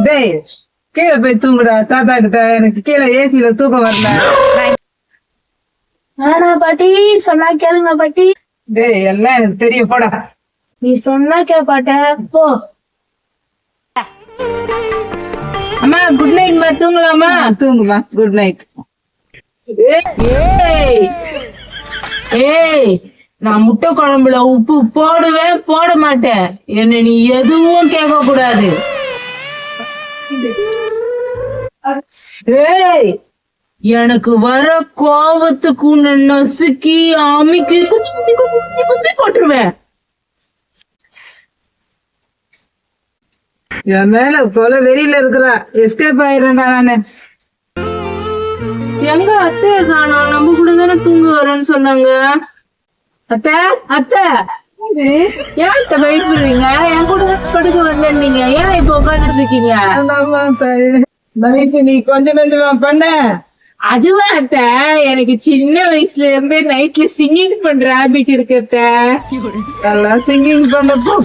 டேய் கீழே போய் தூங்குடா தாத்தா கிட்ட. எனக்கு கீழே ஏசியில தூக்கம் வரல. ஆனா பாட்டி சொன்னா கேளுங்க பாட்டி. டேய் எல்லாம் எனக்கு தெரியும் போடா. நீ சொன்னா கேப்பாட்ட போ. அம்மா குட் நைட்மா, தூங்கலாமா? தூங்குமா, குட் நைட். ஏய் ஏய், நான் முட்டை குழம்புல உப்பு போடுவேன் போட மாட்டேன். என்ன நீ எதுவும் கேட்க கூடாது. ஏய் எனக்கு வர கோவத்துக்கு உன்னை நசுக்கி அமுக்கி குத்தி குத்தி குத்தி குத்தி குத்தி போட்டுருவேன். என் மேல கொலை வெளியில இருக்கிறா. எஸ்கேப் ஆயிரேன்டா நானு. எங்க அத்தைய காணோம்? நம்ம கூட தானே தூங்க வரேன்னு சொன்னாங்க. அத்தை அத்தை, ஏன் வெயிட் பண்றீங்க? என் கூட படுக்க வந்தீங்க, ஏன் இப்ப உட்காந்துட்டு இருக்கீங்க? நைட்டு நீ கொஞ்சம் கொஞ்சமா பண்ண. அதுவா அத்தை, எனக்கு சின்ன வயசுல இருந்தே நைட்ல சிங்கிங் பண்ற ஹாபிட் இருக்கு அத்தை. நல்லா சிங்கிங் பண்ணப்போ